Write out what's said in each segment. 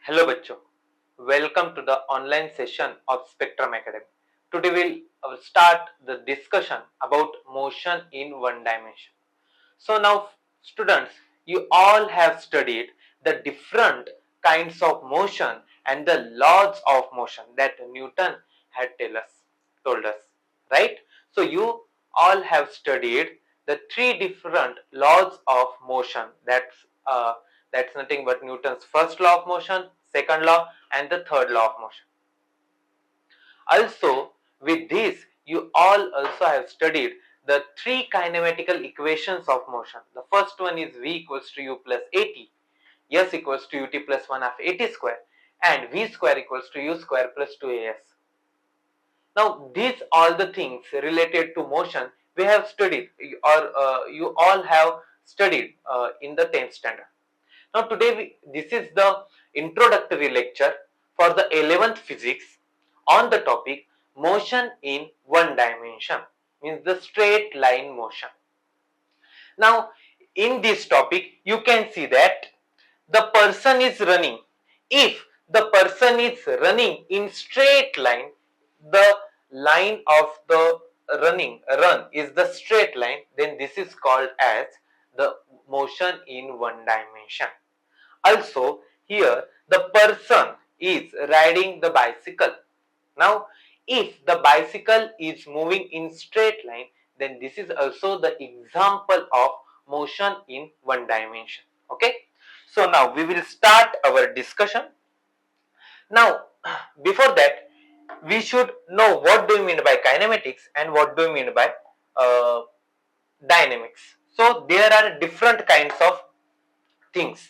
Hello बच्चों, welcome to the online session of Spectrum Academy. Today we'll start the discussion about motion in one dimension. So now students, you all have studied the different kinds of motion and the laws of motion that Newton had told us, right? So you all have studied the three different laws of motion. That's nothing but Newton's first law of motion, second law, and the third law of motion. Also, with this, you all also have studied the three kinematical equations of motion. The first one is V equals to U plus AT, S equals to UT plus 1 half AT square, and V square equals to U square plus 2AS. Now, these all the things related to motion we have studied, or you all have studied in the 10th standard. Now, today this is the introductory lecture for the 11th physics on the topic motion in one dimension, means the straight line motion. Now, in this topic, you can see that the person is running. If the person is running in straight line, the line of the run is the straight line, then this is called as the motion in one dimension. Also, here the person is riding the bicycle. Now, if the bicycle is moving in straight line, then this is also the example of motion in one dimension. Okay. So now we will start our discussion. Now, before that, we should know what do you mean by kinematics and what do you mean by dynamics. So there are different kinds of things.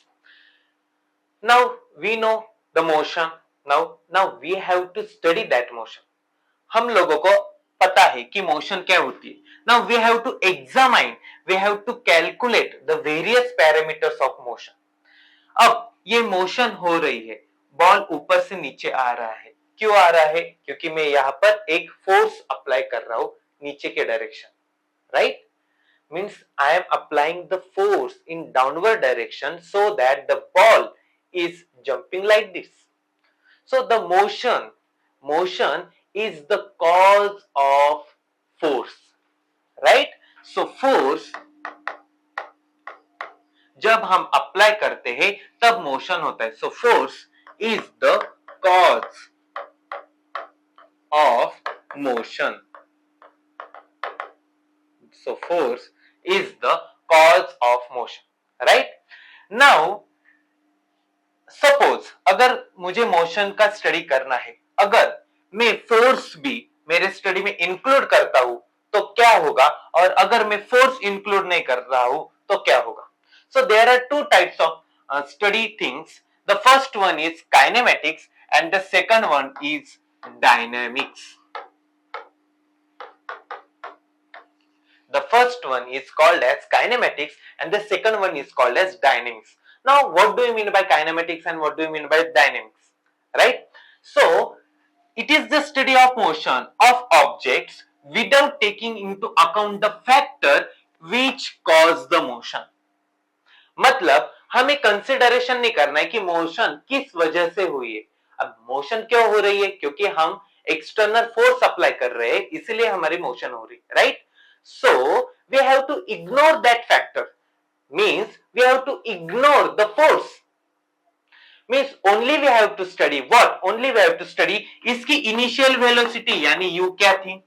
Now we know the motion. Now we have to study that motion. हम लोगों को पता है कि motion क्या होती है. Now we have to examine, we have to calculate the various parameters of motion. अब ये मोशन हो रही है, बॉल ऊपर से नीचे आ रहा है. क्यों आ रहा है? क्योंकि मैं यहाँ पर एक फोर्स अप्लाई कर रहा हूं नीचे के direction, right? Means I am applying the force in downward direction so that the ball is jumping like this. So the motion is the cause of force, right? So force जब हम apply करते हैं तब motion होता है. So force is the cause of motion. So force is the cause of motion, right? Now suppose अगर मुझे motion का स्टडी करना है, अगर मैं फोर्स भी मेरे स्टडी में इंक्लूड करता हूं तो क्या होगा, और अगर मैं फोर्स इंक्लूड नहीं कर रहा हूं तो क्या होगा. So there are two types of study things. The first one is kinematics and the second one is dynamics. The first one is called as kinematics and the second one is called as dynamics. Now, what do you mean by kinematics and what do you mean by dynamics? Right? So, it is the study of motion of objects without taking into account the factor which cause the motion. मतलब हमें consideration नहीं करना है कि motion किस वजह से हुई है. अब मोशन क्यों हो रही है? क्योंकि हम एक्सटर्नल फोर्स अप्लाई कर रहे हैं, इसलिए हमारी मोशन हो रही है, right? So we have to ignore that factor. Means we have to ignore the force. Means only we have to study what? Only we have to study इसकी initial velocity यानी u क्या थी,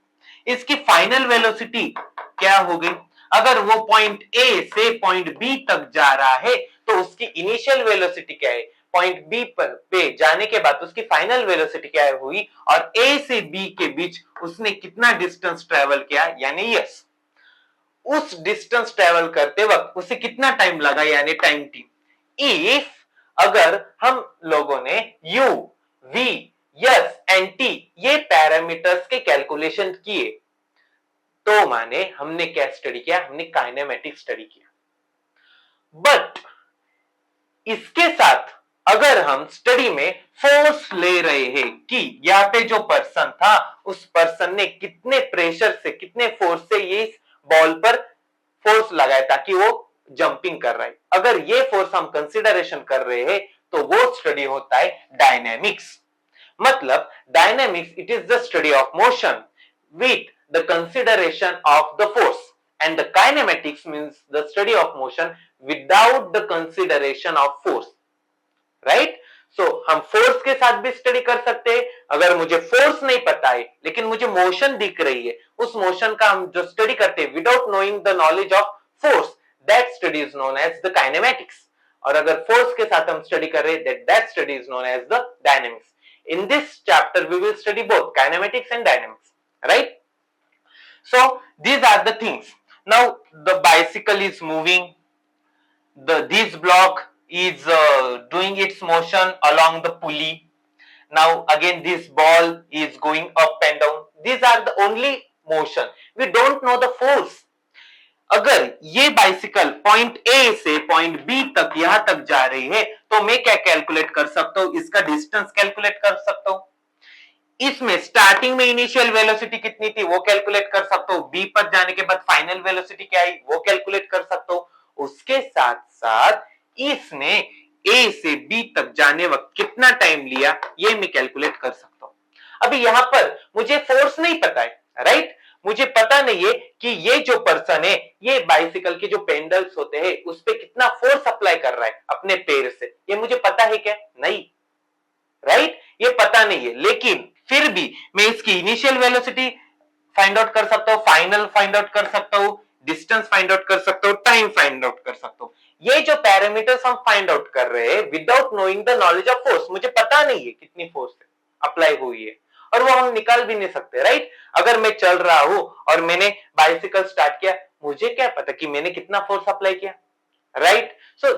इसकी final velocity क्या हो गई. अगर वो पॉइंट A से पॉइंट B तक जा रहा है तो उसकी इनिशियल वेलोसिटी क्या है, पॉइंट B पे जाने के बाद उसकी फाइनल वेलोसिटी क्या हुई, और A से B के बीच उसने कितना डिस्टेंस ट्रेवल किया, यानी यस उस डिस्टेंस ट्रेवल करते वक्त उसे कितना टाइम लगा, यानी टाइम टी. इफ अगर हम लोगों ने u, v, s and t ये पैरामीटर्स के कैलकुलेशन किए तो माने हमने क्या स्टडी किया, हमने काइनेमेटिक स्टडी किया. बट इसके साथ अगर हम स्टडी में फोर्स ले रहे हैं कि यहाँ पे जो पर्सन था उस पर्सन ने कितने प्रेशर से, कितने फोर्स से ये बॉल पर फोर्स लगाया ताकि वो जंपिंग कर रहा है, अगर ये फोर्स हम कंसिडरेशन कर रहे हैं तो वो स्टडी होता है डायनेमिक्स। मतलब dynamics it is the study of motion with the consideration of the force and the kinematics means the study of motion without the consideration of force, right? So हम force के साथ भी study कर सकते हैं। अगर मुझे फोर्स नहीं पता है लेकिन मुझे मोशन दिख रही है, उस मोशन का हम जो स्टडी करते हैं without knowing the knowledge of force, that study is known as the kinematics. और अगर फोर्स के साथ हम स्टडी कर रहे हैं, that study is known as the dynamics. In this chapter we will study both kinematics and dynamics, right? So these are the things. Now the bicycle is moving, this block is doing its motion along the pulley. Now again this ball is going up and down. These are the only motion, we don't know the force. अगर ये bicycle point A से point B तक यहां तक जा रही है तो मैं क्या कैलकुलेट कर सकता हूं, इसका डिस्टेंस कैलकुलेट कर सकता हूं। इसमें स्टार्टिंग में इनिशियल वेलोसिटी कितनी थी वो कैलकुलेट कर सकता हूं, बी पर जाने के बाद फाइनल वेलोसिटी क्या आई वो कैलकुलेट कर सकता हूं। उसके साथ साथ इसने ए से बी तक जाने वक्त कितना टाइम लिया ये मैं कैलकुलेट कर सकता हूं। अभी यहां पर मुझे फोर्स नहीं पता है, राइट? मुझे पता नहीं है कि ये जो पर्सन है ये बाइसिकल के जो पेंडल्स होते हैं उस पे कितना फोर्स अप्लाई कर रहा है अपने पैर से, ये मुझे पता है क्या? नहीं, राइट? ये पता नहीं है, लेकिन फिर भी मैं इसकी इनिशियल वेलोसिटी फाइंड आउट कर सकता हूं, फाइनल फाइंड आउट कर सकता हूं, डिस्टेंस फाइंड आउट कर सकता हूं, टाइम फाइंड आउट कर सकता हूं। ये जो पैरामीटर्स हम फाइंड आउट कर रहे हैं without knowing the knowledge of force, मुझे पता नहीं है कितनी फोर्स अप्लाई हुई है और वो हम निकाल भी नहीं सकते, राइट? अगर मैं चल रहा हूं और मैंने बाइसिकल स्टार्ट किया, मुझे क्या पता कि मैंने कितना फोर्स अप्लाई किया, right? So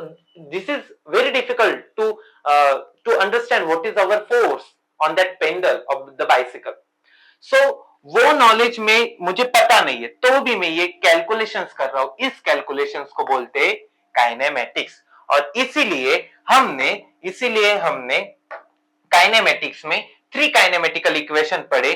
this is very difficult to understand what is our force on that pedal of the bicycle. So वो नॉलेज में मुझे पता नहीं है तो भी मैं ये कैलकुलेशंस कर रहा हूं, इस कैलकुलेशंस को बोलते हैं काइनेमेटिक्स। और इसीलिए हमने काइनेमेटिक्स में 3 काइनेमेटिकल इक्वेशन पढ़े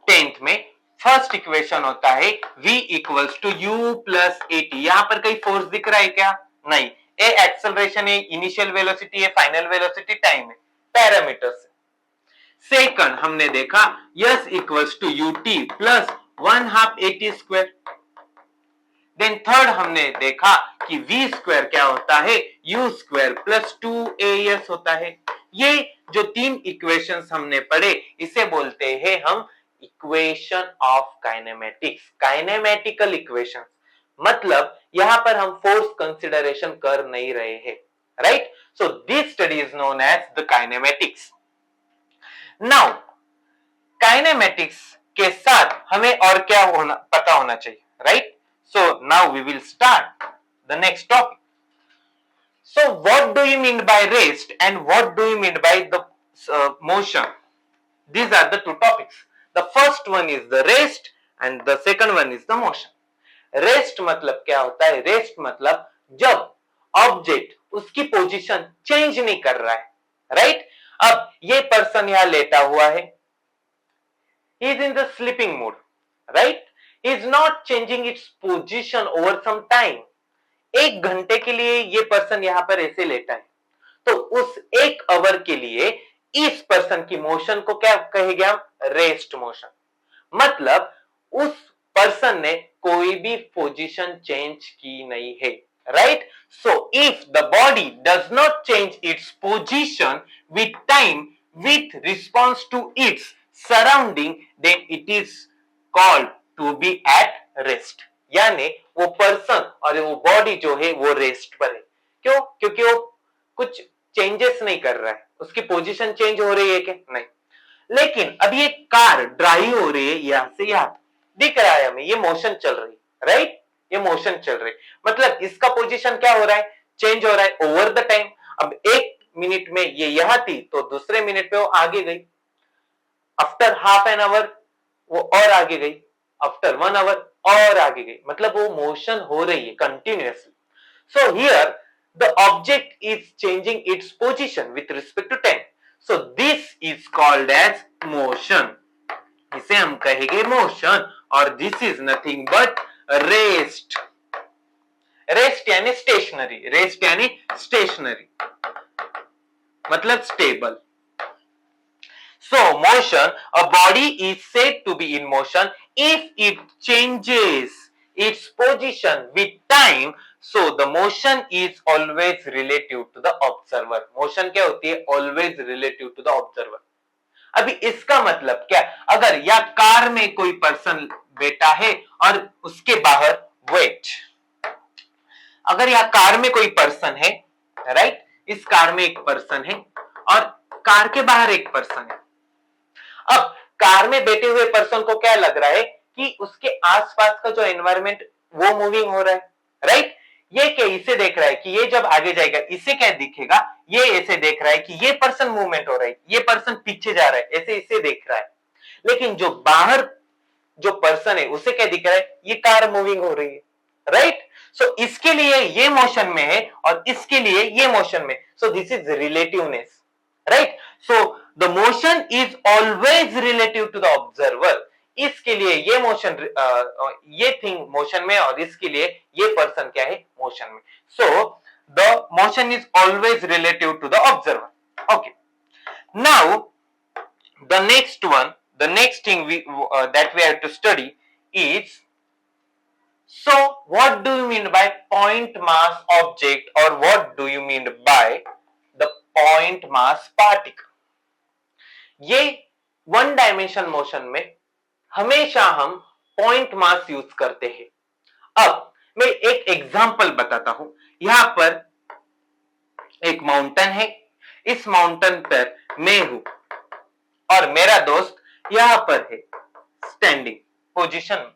10th में। फर्स्ट इक्वेशन होता है v equals to u plus at। यहां पर कहीं फोर्स दिख रहा है क्या? नहीं। ए एक्सेलरेशन है, इनिशियल वेलोसिटी है, फाइनल वेलोसिटी टाइम है, पैरामीटर्स। सेकंड हमने देखा s equals to ut plus 1/2 at square. Then third हमने देखा कि v स्क्वायर क्या होता है, u स्क्वायर प्लस 2as होता है। ये जो 3 इक्वेशंस हमने पढ़े इसे बोलते हैं हम equation of kinematics, kinematical equation. मतलब यहां पर हम फोर्स कंसिडरेशन कर नहीं रहे हैं, right? So this study is known as the kinematics. Now kinematics के साथ हमें और क्या पता होना चाहिए, right? So now we will start the next topic. So what do you mean by rest and what do you mean by the motion? These are the two topics. The first one is the rest and the second one is the motion. Rest मतलब क्या होता है? Rest मतलब जब object उसकी position change नहीं कर रहा है, राइट? अब ये पर्सन यहां लेटा हुआ है, he is in the sleeping mode, right? He is not changing its position over some time. 1 घंटे के लिए ये पर्सन यहां पर ऐसे लेटा है, तो उस 1 आवर के लिए इस पर्सन की मोशन को क्या कहेंगे हम? Rest motion. मतलब उस पर्सन ने कोई भी पोजीशन चेंज की नहीं है, right? So if the body does not change its position with time with response to its surrounding, then it is called to be at rest. यानी वो पर्सन और वो बॉडी जो है वो रेस्ट पर है। क्यों? क्योंकि वो कुछ चेंजेस नहीं कर रहा है, उसकी पोजीशन चेंज हो रही है क्या? नहीं। लेकिन अब ये कार ड्राइव हो रही है यहां से यहां, दिख रहा है हमें, ये मोशन चल रही है, राइट? ये मोशन चल रही, मतलब इसका पोजीशन क्या हो रहा है? चेंज हो रहा है ओवर द टाइम। अब 1 मिनट में ये यहां थी तो दूसरे मिनट पे वो आगे गई, आफ्टर हाफ एन आवर वो और आगे गई, आफ्टर 1 आवर और आगे गई, मतलब वो मोशन हो रही है continuously. So here the object is changing its position with respect to time, so this is called as motion. इसे हम कहेंगे मोशन और this is nothing but rest. Rest यानी स्टेशनरी, रेस्ट यानी स्टेशनरी। मतलब stable. So motion, a body is said to be in motion if it changes its position with time. So the motion is always relative to the observer. Motion क्या होती है? Always relative to the observer. अभी इसका मतलब क्या? अगर या car में कोई पर्सन बैठा है और उसके बाहर वेट, अगर या कार में कोई पर्सन है, राइट, इस कार में एक पर्सन है और कार के बाहर एक पर्सन है. अब कार में बैठे हुए पर्सन को क्या लग रहा है कि उसके आसपास का जो एनवायरनमेंट वो मूविंग हो रहा है, राइट. ये क्या इसे देख रहा है कि ये जब आगे जाएगा इसे क्या दिखेगा, ये ऐसे देख रहा है कि ये पर्सन मूवमेंट हो रहा है, ये पर्सन पीछे जा रहा है, ऐसे इसे देख रहा है. लेकिन जो बाहर जो पर्सन है उसे क्या दिख रहा है, ये कार मूविंग हो रही है, राइट. सो इसके लिए ये मोशन में है और इसके लिए ये मोशन में. So this is relativeness, right. So the motion is always relative to the observer. इसके लिए ये मोशन, ये थिंग मोशन में और इसके लिए ये पर्सन क्या है, मोशन में. So the motion is always relative to the observer. Okay, now the next one, the next thing that we have to study is, so what do you mean by point mass object or what do you mean by the point mass particle? ये one dimension motion में हमेशा हम point mass use करते हैं. अब मैं एक example बताता हूं. यहां पर एक माउंटेन है, इस माउंटेन पर मैं हूं और मेरा दोस्त यहां पर है स्टैंडिंग पोजीशन में.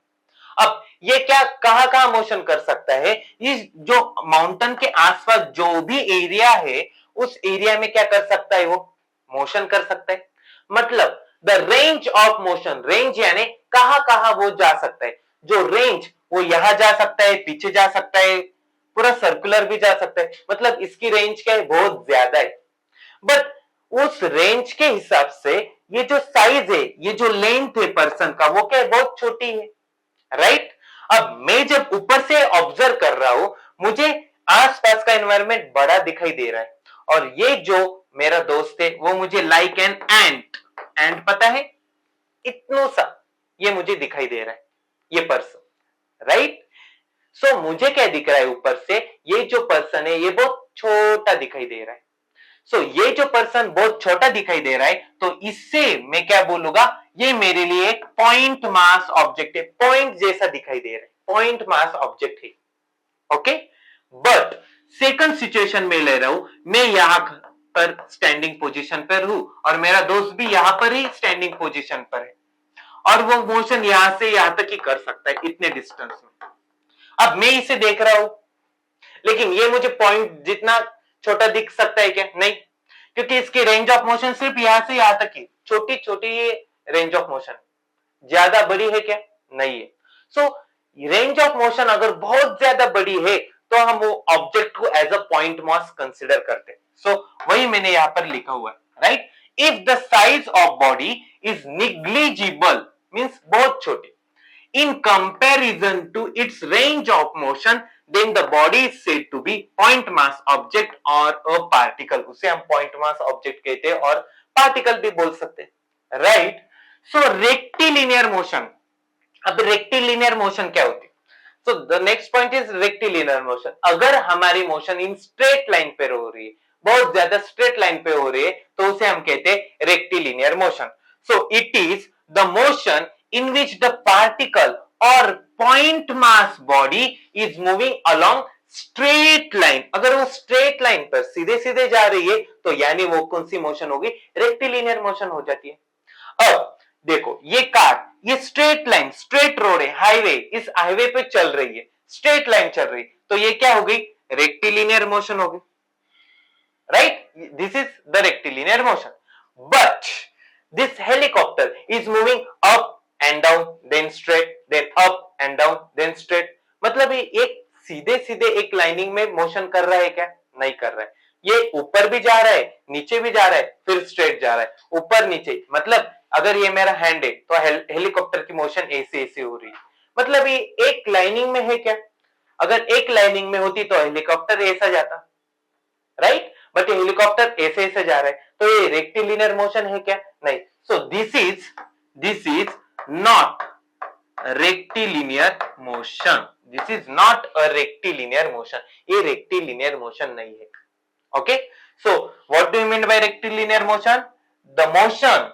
अब ये क्या कहां मोशन कर सकता है, इस जो माउंटेन के आसपास जो भी एरिया है उस एरिया में क्या कर सकता है, वो मोशन कर सकता है. मतलब the range of motion, range यानी कहां वो जा सकता है. जो रेंज वो यहां जा सकता है, पीछे जा सकता है, पूरा सर्कुलर भी जा सकता है. मतलब इसकी रेंज क्या है, बहुत ज्यादा है. बट उस रेंज के हिसाब से ये जो साइज है, ये जो लेंथ है पर्सन का, वो क्या है, बहुत छोटी है, राइट. अब मैं जब ऊपर से ऑब्जर्व कर रहा हूं, मुझे आसपास का एनवायरनमेंट बड़ा दिखाई दे रहा है और ये जो मेरा दोस्त है वो मुझे लाइक एन एंट, एंट पता है, इतना सा ये मुझे दिखाई दे रहा है, ये पर्सन, राइट. सो मुझे क्या दिख रहा है ऊपर से, ये जो पर्सन है ये बहुत छोटा दिखाई दे रहा है. सो ये जो पर्सन बहुत छोटा दिखाई दे रहा है, तो इससे मैं क्या बोलूंगा, ये मेरे लिए एक पॉइंट मास ऑब्जेक्ट है, पॉइंट जैसा दिखाई दे रहा है, पॉइंट मास ऑब्जेक्ट है. ओके, बट सेकंड सिचुएशन में ले रहा हूं, मैं यहां पर स्टैंडिंग पोजीशन पर हूं और मेरा दोस्त भी यहां पर ही स्टैंडिंग पोजीशन पर है और वो मोशन यहां से यहां तक ही कर सकता है, इतने डिस्टेंस में. अब मैं इसे देख रहा हूं, लेकिन ये मुझे पॉइंट जितना छोटा दिख सकता है क्या, नहीं, क्योंकि इसकी रेंज ऑफ मोशन सिर्फ यहां से यहां तक ही, छोटी छोटी ये रेंज ऑफ मोशन, ज्यादा बड़ी है क्या, नहीं है. सो रेंज ऑफ मोशन अगर बहुत ज्यादा बड़ी है तो हम वो ऑब्जेक्ट को as a point mass consider करते हैं. सो वही मैंने यहां पर लिखा हुआ है, right. If the size of body is negligible, means बहुत छोटी, in comparison to its range of motion, then the body is said to be point mass object or a particle. उसे हम point mass object कहते हैं और particle भी बोल सकते हैं, right. So rectilinear motion. अब rectilinear motion क्या होती है? So the next point is rectilinear motion. अगर हमारी motion in straight line पे हो रही है, बहुत ज्यादा straight line पे हो रही है, तो उसे हम कहते हैं rectilinear motion. So it is the motion in which the particle or point mass body is moving along straight line. अगर वो straight line पर सीधे सीधे जा रही है तो यानी वो कौन सी मोशन होगी, रेक्टिलिनियर मोशन हो जाती है. अब देखो ये कार, ये स्ट्रेट लाइन, स्ट्रेट रोड है, हाईवे, इस हाईवे पे चल रही है, स्ट्रेट लाइन चल रही, तो ये क्या होगी, रेक्टिलिनियर मोशन होगी, right. This is the rectilinear motion. But this helicopter is moving up and down, then straight, then up and down, then straight. मतलब ये एक सीधे सीधे एक लाइनिंग में मोशन कर रहा है क्या, नहीं कर रहा है. ये ऊपर भी जा रहा है, नीचे भी जा रहा है, फिर स्ट्रेट जा रहा है, ऊपर नीचे. मतलब अगर ये मेरा हैंड है तो हेलीकॉप्टर की मोशन ऐसे ऐसे हो रही है. मतलब ये एक लाइनिंग में है क्या, अगर एक लाइनिंग में होती तो हेलीकॉप्टर ऐसा जाता, राइट. बट ये हेलीकॉप्टर ऐसे ऐसे जा रहा है, तो ये रेक्टिलिनियर मोशन है क्या? नहीं. सो this is not rectilinear motion. This is not a rectilinear motion. ये रेक्टिलिनियर मोशन नहीं है. Okay, so what do you mean by rectilinear motion? The motion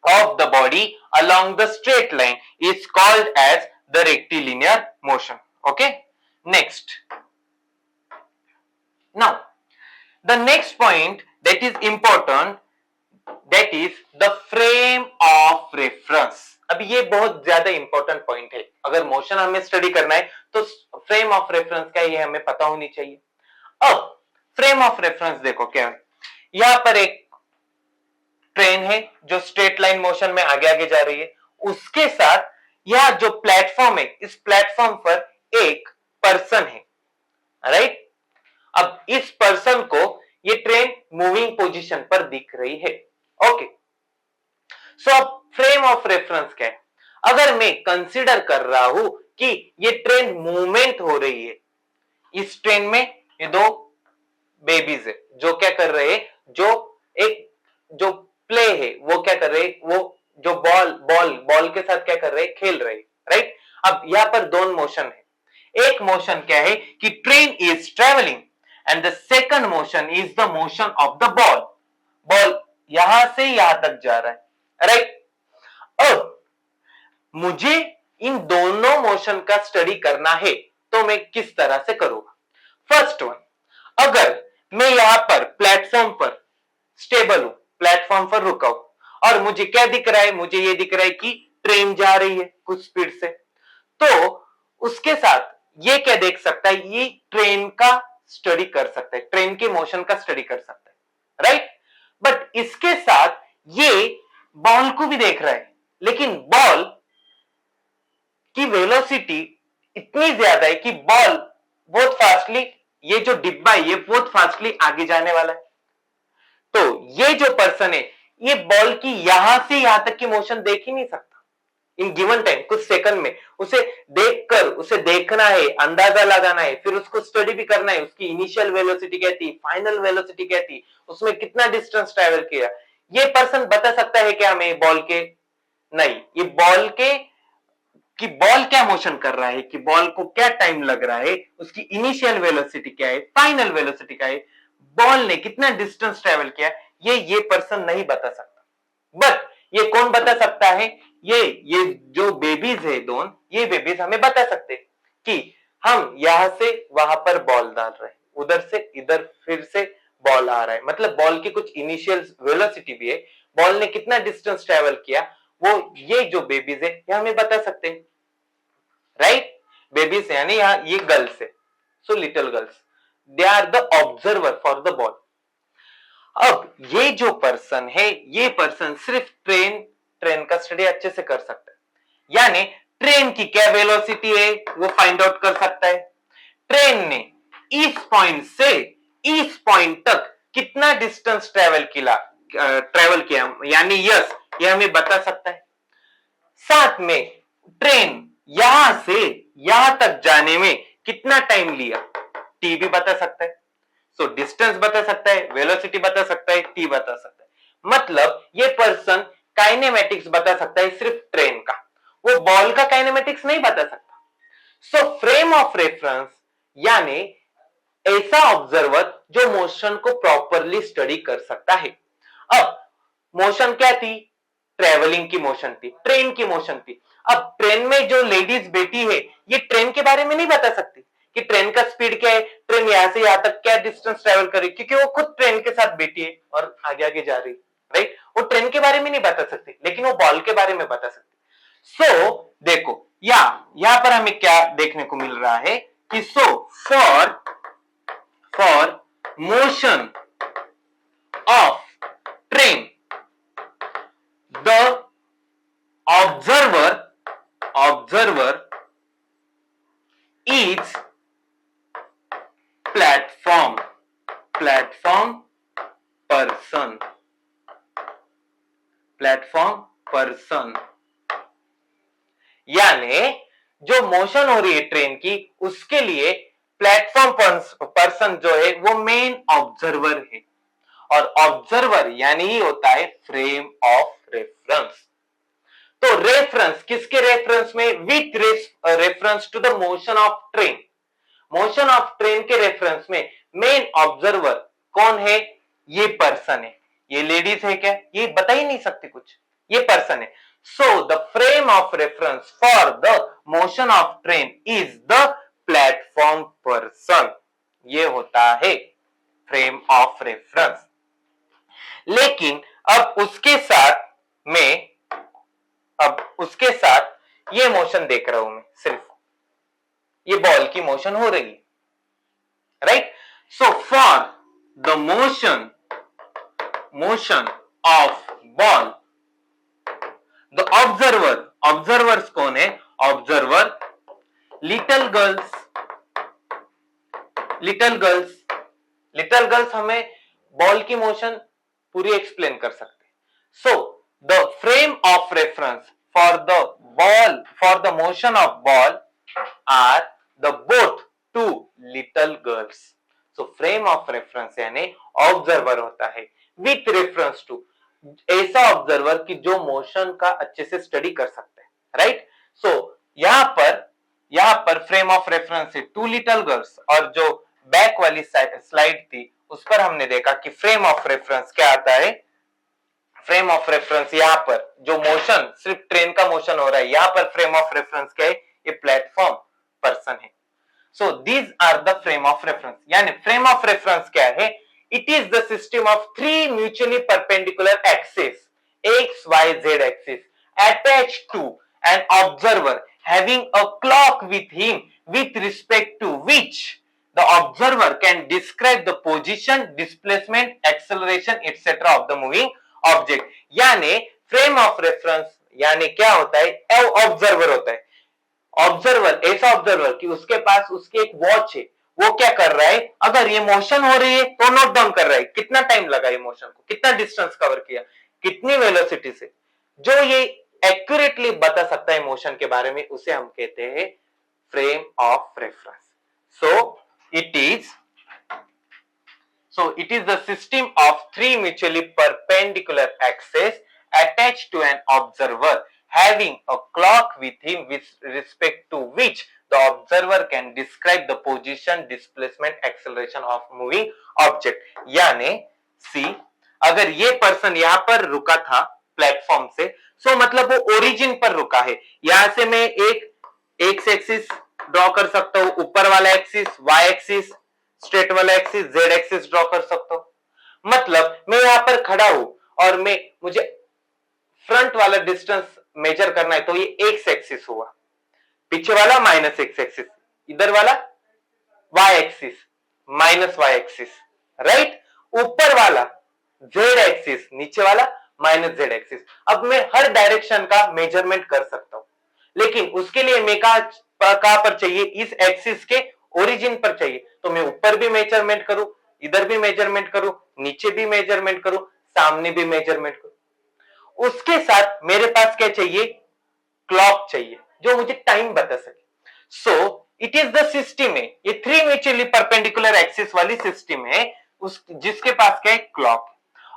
of the body along the straight line is called as the rectilinear motion. Okay, next. Now the next point that is important, that is the frame of reference. अब ये बहुत ज्यादा important point है. अगर motion हमें study करना है तो फ्रेम ऑफ रेफरेंस क्या है ये हमें पता होनी चाहिए. अब फ्रेम ऑफ रेफरेंस देखो क्या है. यहां पर एक ट्रेन है जो स्ट्रेट लाइन मोशन में आगे आगे जा रही है. उसके साथ यह जो प्लेटफॉर्म है, इस प्लेटफॉर्म पर एक पर्सन है. राइट. अब इस पर्सन को ये ट्रेन मूविंग पोजीशन पर दिख रही है. ओके, सो अब फ्रेम ऑफ रेफरेंस क्या है? अगर मैं कंसीडर कर रहा हूं कि ये ट्रेन मूवमेंट हो रही है, इस ट्रेन में ये दो बेबीज है जो क्या कर रहे हैं, जो प्ले है वो क्या कर रहे, वो जो बॉल के साथ क्या कर रहे, खेल रहे. राइट. अब यहां पर दो मोशन है. एक मोशन क्या है कि train is travelling and the second motion is the motion of the ball यहां से यहां तक जा रहा है. राइट. अब मुझे इन दोनों मोशन का स्टडी करना है तो मैं किस तरह से करूंगा? फर्स्ट वन, अगर मैं यहां पर प्लेटफॉर्म पर स्टेबल हूं, प्लेटफॉर्म पर रुका हूं और मुझे क्या दिख रहा है? मुझे ये दिख रहा है कि ट्रेन जा रही है कुछ स्पीड से. तो उसके साथ ये क्या देख सकता है? ये ट्रेन का स्टडी कर सकता है, ट्रेन के मोशन का स्टडी कर सकता है. राइट. बट इसके साथ ये बॉल को भी देख रहा है, लेकिन बॉल की वेलोसिटी इतनी ज्यादा है कि बॉल बहुत फास्टली, ये जो डिब्बा है ये बहुत फास्टली आगे जाने वाला है. तो ये जो पर्सन है ये बॉल की यहां से यहां तक की मोशन देख ही नहीं सकता इन गिवन टाइम, कुछ सेकंड में. उसे देखकर उसे देखना है, अंदाजा लगाना है, फिर उसको स्टडी भी करना है. उसकी इनिशियल वेलोसिटी क्या थी, फाइनल वेलोसिटी क्या थी, उसमें कितना डिस्टेंस ट्रेवल किया. ये पर्सन बता सकता है क्या हमें बॉल के? नहीं. ये बॉल के कि बॉल क्या मोशन कर रहा है, कि बॉल को क्या टाइम लग रहा है, उसकी इनिशियल वेलोसिटी क्या है, फाइनल वेलोसिटी क्या है, बॉल ने कितना डिस्टेंस ट्रेवल किया, ये पर्सन नहीं बता सकता. बट ये कौन बता सकता है? ये जो बेबीज है दोनों, ये बेबीज हमें बता सकते हैं कि हम यहां से वहां पर बॉल डाल रहे हैं, उधर से इधर फिर से बॉल आ रहा है. मतलब बॉल की कुछ इनिशियल वेलोसिटी भी है, बॉल ने कितना डिस्टेंस ट्रेवल किया, वो ये जो बेबीज है ये हमें बता सकते हैं. राइट. बेबीज यानी यहाँ ये गर्ल्स है, so little girls, they are the observer for the ball. अब ये जो पर्सन है, ये पर्सन सिर्फ ट्रेन का स्टडी अच्छे से कर सकता है. यानी ट्रेन की क्या वेलोसिटी है वो फाइंड आउट कर सकता है. ट्रेन ने इस पॉइंट से इस पॉइंट तक कितना डिस्टेंस ट्रेवल किया, यानी यस, ये हमें बता सकता है. साथ में ट्रेन यहां से यहां तक जाने में कितना टाइम लिया, टी भी बता सकता है. सो डिस्टेंस बता सकता है, वेलोसिटी बता सकता है, टी बता सकता है. मतलब ये पर्सन काइनेमेटिक्स बता सकता है सिर्फ ट्रेन का, वो बॉल का काइनेमेटिक्स नहीं बता सकता. सो फ्रेम ऑफ रेफरेंस यानी ऐसा ऑब्जर्वर जो मोशन को प्रॉपरली स्टडी कर सकता है. अब मोशन क्या थी? ट्रेवलिंग की मोशन थी, ट्रेन की मोशन थी. अब ट्रेन में जो लेडीज बैठी है ये ट्रेन के बारे में नहीं बता सकती कि ट्रेन का स्पीड क्या है, ट्रेन यहां से यहां तक क्या डिस्टेंस ट्रेवल कर रही, क्योंकि वो खुद ट्रेन के साथ बैठी है और आगे आगे जा रही. राइट. वो ट्रेन के बारे में नहीं बता सकती, लेकिन वो बॉल के बारे में बता सकती. सो देखो यहां पर हमें क्या देखने को मिल रहा है कि for motion of train the observer is platform person. यानी जो मोशन हो रही है ट्रेन की, उसके लिए प्लेटफॉर्म पर्सन जो है वो मेन ऑब्जर्वर है. और ऑब्जर्वर यानी ही होता है फ्रेम ऑफ रेफरेंस। तो रेफरेंस किसके रेफरेंस में? With reference to the motion of train. Motion of train के रेफरेंस में मेन ऑब्जर्वर कौन है? ये पर्सन है। ये लेडीज है क्या? ये बता ही नहीं सकती कुछ, ये पर्सन है। सो the frame of reference for the motion of train is the platform person. ये होता है फ्रेम ऑफ रेफरेंस। लेकिन अब उसके साथ ये मोशन देख रहा हूं मैं, सिर्फ ये बॉल की मोशन हो रही है, right? So for the motion of ball, the observers कौन है? ऑब्जर्वर लिटिल गर्ल्स हमें बॉल की मोशन पूरी एक्सप्लेन कर सकते हैं। So the frame of reference for the motion of ball are the both two little girls. So frame of reference यानी observer होता है विथ रेफरेंस टू, ऐसा ऑब्जर्वर कि जो मोशन का अच्छे से स्टडी कर सकता है, राइट? सो यहां पर फ्रेम ऑफ रेफरेंस है टू लिटिल गर्ल्स, और जो बैक वाली स्लाइड थी उस पर हमने देखा कि फ्रेम ऑफ रेफरेंस क्या आता है? फ्रेम ऑफ रेफरेंस यहां पर जो मोशन, सिर्फ ट्रेन का मोशन हो रहा है, यहां पर फ्रेम ऑफ रेफरेंस क्या है? ये प्लेटफॉर्म पर्सन है। So these are the frame of reference. यानी फ्रेम ऑफ रेफरेंस क्या है? It is the system of three mutually perpendicular axis, x y z axis, attached to an observer having a clock with him with respect to which the observer can describe the position, displacement, acceleration, etc. of the moving object. यानी frame of reference यानी क्या होता है? Observer होता है। Observer ऐसा observer कि उसके पास उसकी एक वॉच है, वो क्या कर रहा है? अगर ये मोशन हो रही है तो नोट डाउन कर रहा है कितना टाइम लगा ये मोशन को, कितना डिस्टेंस कवर किया, कितनी वेलोसिटी से। जो ये एक्यूरेटली बता सकता है मोशन के बारे में, उसे हम कहते हैं frame of reference. So it is the system of three mutually perpendicular axes attached to an observer having a clock with him with respect to which the observer can describe the position, displacement, acceleration of moving object. यानी सी, अगर ये person यहां पर रुका था platform से, सो मतलब वो ओरिजिन पर रुका है। यहां से मैं एक एक्स एक्सिस ड्रॉ कर सकता हूं, ऊपर वाला एक्सिस, वाई एक्सिस, स्ट्रेट वाला एक्सिस, जेड एक्सिस ड्रॉ कर सकता हूं। मतलब मैं यहां पर खड़ा हूं और मुझे फ्रंट वाला डिस्टेंस मेजर करना है, तो ये एक्स एक्सिस हुआ, पीछे वाला माइनस एक्स एक्सिस, इधर वाला y axis minus y axis, right? ऊपर वाला जेड एक्सिस, नीचे वाला माइनस जेड एक्सिस। अब मैं हर डायरेक्शन का मेजरमेंट कर सकता हूं, लेकिन उसके लिए मैं कहां पर चाहिए? इस एक्सिस के ओरिजिन पर चाहिए। तो मैं ऊपर भी मेजरमेंट करूं, इधर भी मेजरमेंट करूं, नीचे भी मेजरमेंट करूं, सामने भी मेजरमेंट करूं। उसके साथ मेरे पास क्या चाहिए? क्लॉक चाहिए जो मुझे टाइम बता सके। So it is the system है, ये थ्री म्यूचुअली परपेंडिकुलर एक्सिस वाली सिस्टम है, जिसके पास क्या है? क्लॉक।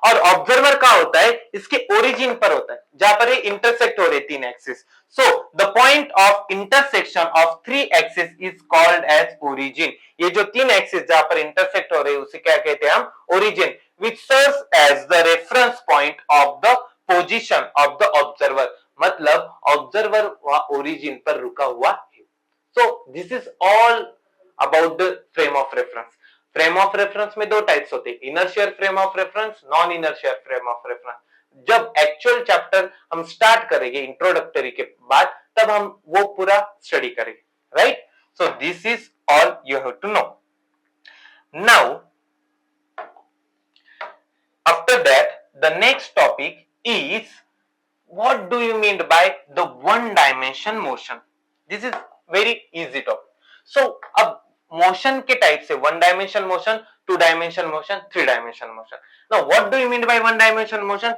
और ऑब्जर्वर कहां होता है? इसके ओरिजिन पर होता है, जहां पर ये इंटरसेक्ट हो रहे तीन axis. So the point of intersection of three axis is called as origin. ये जो तीन एक्सिस जहां पर इंटरसेक्ट हो रहे हैं उसे क्या कहते हैं हम? Origin, which serves as the reference point of the position of the observer. मतलब ऑब्जर्वर वहां ओरिजिन पर रुका हुआ है। So this is all about the frame of reference. Frame of reference में दो टाइप्स होते हैं, inertial frame of reference, non inertial frame of reference. जब एक्चुअल चैप्टर हम स्टार्ट करेंगे इंट्रोडक्टरी के बाद, तब हम वो पूरा स्टडी करेंगे, right? So this is all you have to know. Now after that the next topic is what do you mean by the one dimension motion? This is very easy topic. So अब motion के type से one dimension motion, two dimension motion, three dimension motion. Now what do you mean by one dimension motion?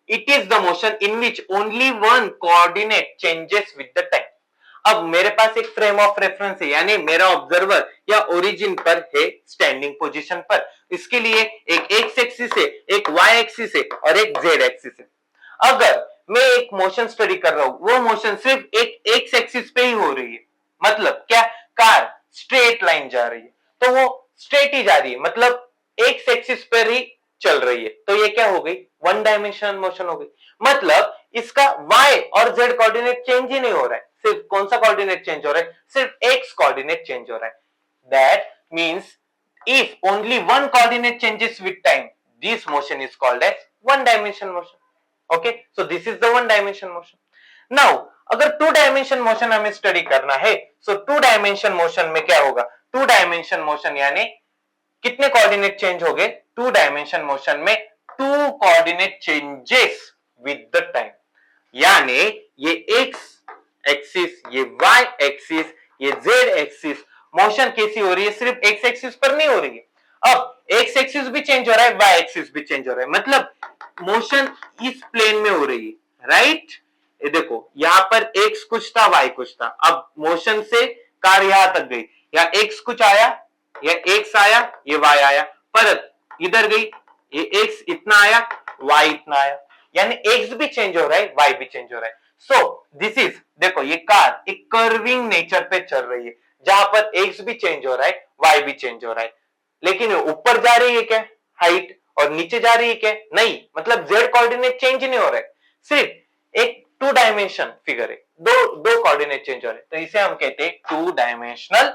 It is the motion in which only one coordinate changes with the time. अब मेरे पास एक frame of reference है, यानी मेरा observer या origin पर है standing position पर। इसके लिए एक एक्स एक्सिस है, एक वाई एक्सिस है और एक जेड एक्सिस है। अगर मैं एक मोशन स्टडी कर रहा हूं, वो मोशन सिर्फ एक एक्स एक्सिस पे ही हो रही है, मतलब क्या, कार स्ट्रेट लाइन जा रही है तो वो स्ट्रेट ही जा रही है, मतलब एक्स एक्सिस पर ही चल रही है, तो ये क्या हो गई, वन डायमेंशनल मोशन हो गई। मतलब इसका y और z कोऑर्डिनेट चेंज ही नहीं हो रहा है, सिर्फ कौन सा कोऑर्डिनेट चेंज हो रहा है, सिर्फ x कोऑर्डिनेट चेंज हो रहा है। That means if only one coordinate changes with time, this motion is called as one dimension motion. Okay, so this is the one dimension motion. Now अगर to dimension motion हमें study करना है, सो to dimension motion में क्या होगा, to dimension motion यानी कितने coordinate change हो गए, टू डायमेंशन मोशन में two coordinate changes with the time, यानी ये एक्स एक्सिस, ये वाई एक्सिस, ये जेड एक्सिस मोशन कैसी हो रही है, सिर्फ एक्स एक्सिस पर नहीं हो रही है, अब एक्स एक्सिस भी चेंज हो रहा है, वाई एक्सिस भी चेंज हो रहा है, मतलब मोशन इस प्लेन में हो रही है, राइट। ये देखो यहां पर एक्स कुछ था, वाई कुछ था, अब मोशन से कार यहां तक गई, या एक्स कुछ आया, या एक्स आया, ये वाई आया, परत इधर गई, ये एक्स इतना आया, वाई इतना आया, यानी एक्स भी चेंज हो रहा है, वाई भी चेंज हो रहा है। सो दिस इज, देखो ये कार एक कर्विंग नेचर पे चल रही है, जहां पर एक्स भी चेंज हो रहा है, वाई भी चेंज हो रहा है, लेकिन ऊपर जा रही है क्या हाइट, और नीचे जा रही है क्या, नहीं, मतलब जेड कोऑर्डिनेट चेंज नहीं हो रहा है, सिर्फ एक टू डायमेंशन फिगर है, दो कोऑर्डिनेट चेंज हो रहे हैं, तो इसे हम कहते हैं two dimensional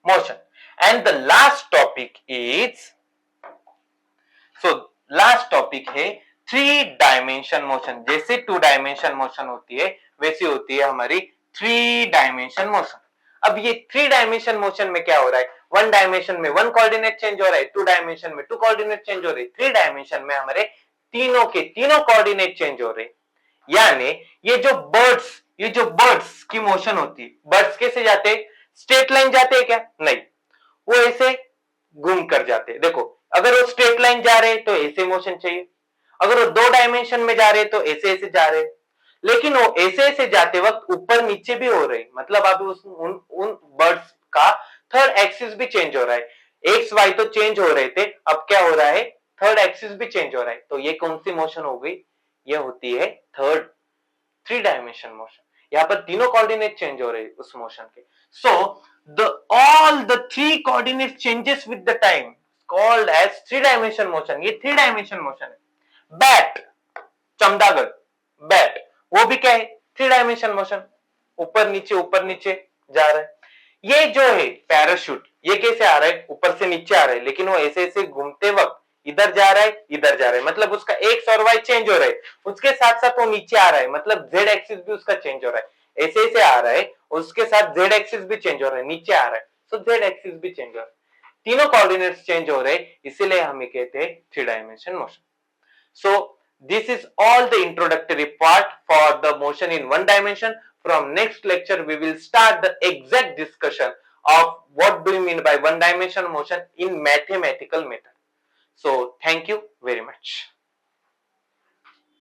motion. And the last topic is, so last topic है थ्री डायमेंशन मोशन। जैसे टू डायमेंशन मोशन होती है वैसी होती है हमारी थ्री डायमेंशन मोशन। अब ये थ्री डायमेंशन मोशन में क्या हो रहा है, वन डायमेंशन में वन कोऑर्डिनेट चेंज हो रहा है, टू डायमेंशन में टू कोऑर्डिनेट चेंज हो रहे, थ्री डायमेंशन में हमारे तीनों के तीनों कोऑर्डिनेट चेंज हो रहे, यानी ये जो बर्ड्स की मोशन होती है, बर्ड्स कैसे जाते, स्ट्रेट लाइन जाते हैं क्या, नहीं, वो ऐसे घूम कर जाते हैं। देखो अगर वो स्ट्रेट लाइन जा रहे तो ऐसे मोशन चाहिए, अगर वो दो डायमेंशन में जा रहे तो ऐसे ऐसे जा रहे, लेकिन वो ऐसे ऐसे जाते वक्त ऊपर नीचे भी हो रहे, मतलब अब उन बर्ड्स का थर्ड एक्सिस भी चेंज हो रहा है, एक्स वाई तो चेंज हो रहे थे, अब क्या हो रहा है, थर्ड एक्सिस भी चेंज हो रहा है, तो ये कौन सी मोशन हो गई, ये होती है थर्ड थ्री डायमेंशन मोशन। यहाँ पर तीनों कोऑर्डिनेट चेंज हो रहे उस मोशन के। So the all the three coordinate changes with the time called as three dimension motion, ये थ्री डायमेंशन मोशन है। बैट, चमगादड़, बैट, वो भी क्या है, थ्री डायमेंशन मोशन, ऊपर नीचे जा रहा है। ये जो है पैराशूट, ये कैसे आ रहा है, ऊपर से नीचे आ रहा है, लेकिन वो ऐसे ऐसे घूमते वक्त इधर जा रहा है, इधर जा रहा है, मतलब उसका एक्स और वाई चेंज हो रहा है, उसके साथ साथ वो नीचे आ रहा है, मतलब जेड एक्सिस भी उसका चेंज हो रहा है, ऐसे ऐसे आ रहा है, उसके साथ जेड एक्सिस भी चेंज हो रहा है, नीचे आ रहा है, तो जेड एक्सिस भी चेंज हो रहा है, तीनों कोऑर्डिनेट्स चेंज हो रहे, इसीलिए हमें कहते हैं three dimension motion. So this is all the introductory part for the motion in one dimension. From next lecture we will start the exact discussion of what do you mean by one dimensional motion in mathematical method. So thank you very much.